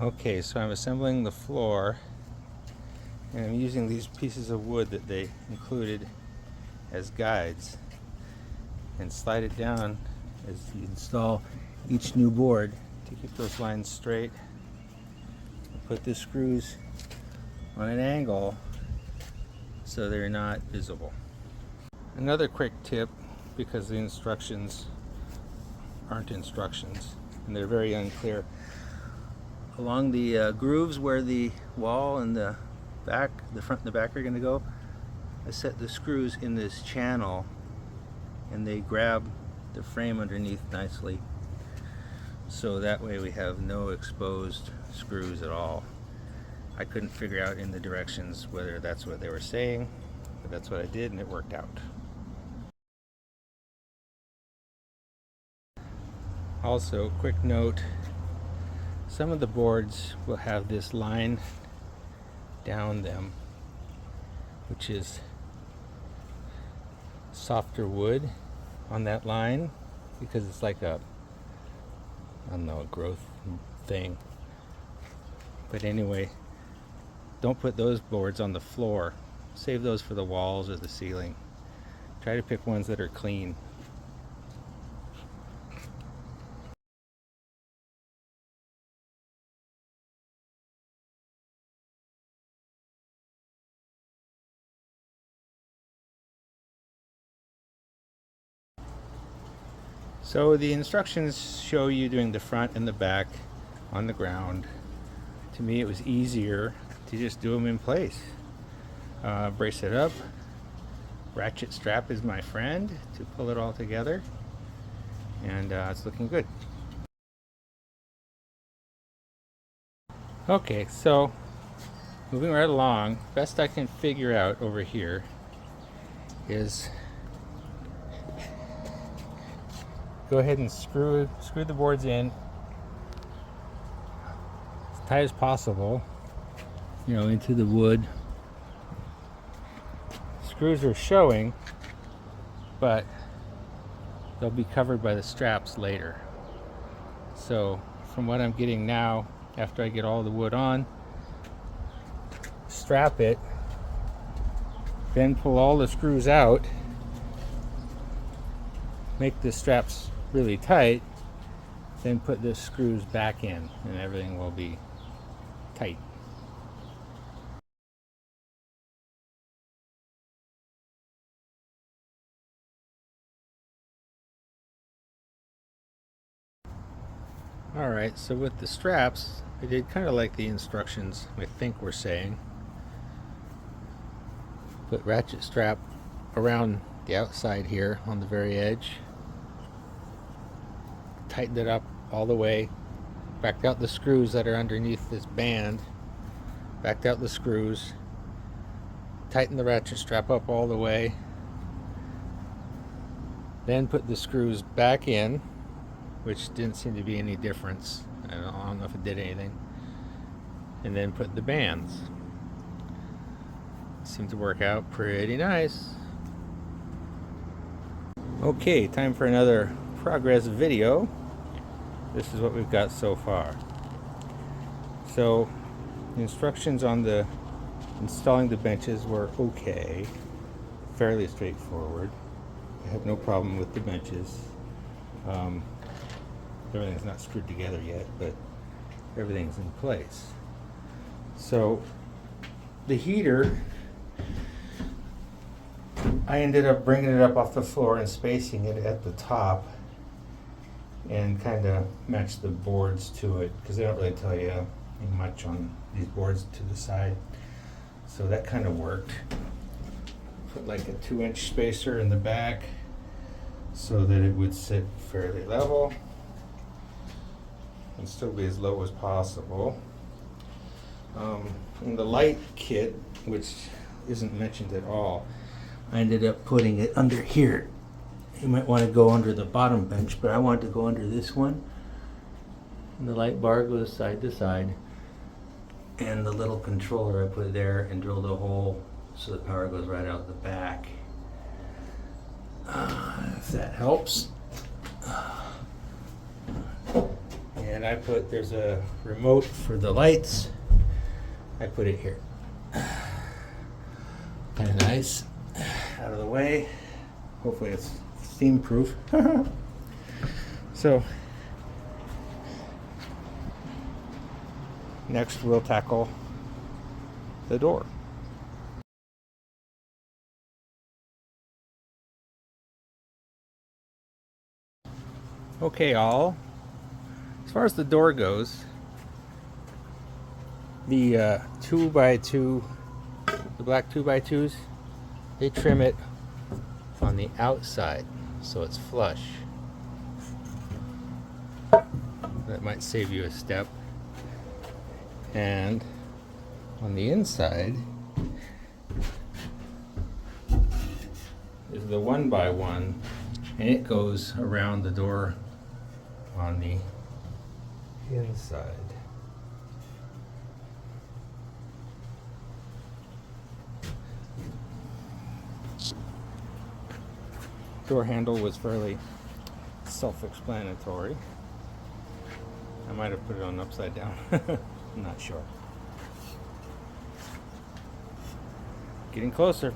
Okay, so I'm assembling the floor, and I'm using these pieces of wood that they included as guides, and slide it down as you install each new board to keep those lines straight. Put the screws on an angle so they're not visible. Another quick tip, because the instructions aren't instructions and they're very unclear. Along the grooves where the wall and the back, the front and the back are going to go, I set the screws in this channel and they grab the frame underneath nicely. So that way we have no exposed screws at all. I couldn't figure out in the directions whether that's what they were saying, but that's what I did and it worked out. Also, quick note, some of the boards will have this line down them, which is softer wood on that line, because it's like a, I don't know, a growth thing. But anyway, don't put those boards on the floor. Save those for the walls or the ceiling. Try to pick ones that are clean. So the instructions show you doing the front and the back on the ground. To me, it was easier to just do them in place. Brace it up. Ratchet strap is my friend to pull it all together, and it's looking good. Okay, so moving right along, best I can figure out over here is go ahead and screw the boards in as tight as possible, you know, into the wood. Screws are showing, but they'll be covered by the straps later. So from what I'm getting now, after I get all the wood on, strap it, then pull all the screws out, make the straps really tight, then put the screws back in and everything will be tight. Alright, so with the straps, I did kind of like the instructions I think were saying. Put ratchet strap around the outside here on the very edge. Tightened it up all the way. Backed out the screws that are underneath this band. Backed out the screws. Tightened the ratchet strap up all the way. Then put the screws back in, which didn't seem to be any difference. I don't know if it did anything. And then put the bands. Seemed to work out pretty nice. Okay, time for another progress video. This is what we've got so far. So, the instructions on the installing the benches were okay. Fairly straightforward. I have no problem with the benches. Everything's not screwed together yet, but everything's in place. So the heater, I ended up bringing it up off the floor and spacing it at the top and kind of match the boards to it, because they don't really tell you much on these boards to the side. So that kind of worked. Put like a 2-inch spacer in the back so that it would sit fairly level and still be as low as possible. In the light kit, which isn't mentioned at all, I ended up putting it under here. You might want to go under the bottom bench, but I wanted to go under this one. And the light bar goes side to side. And the little controller I put there and drilled a hole so the power goes right out the back. If that helps. And And there's a remote for the lights. I put it here. Kind of nice. Out of the way. Hopefully it's steam proof. So next we'll tackle the door. Okay, all. As far as the door goes, the 2x2, the black 2x2s, they trim it on the outside so it's flush. That might save you a step. And on the inside is the 1x1, and it goes around the door on the inside. Door handle was fairly self-explanatory. I might have put it on upside down. I'm not sure. Getting closer.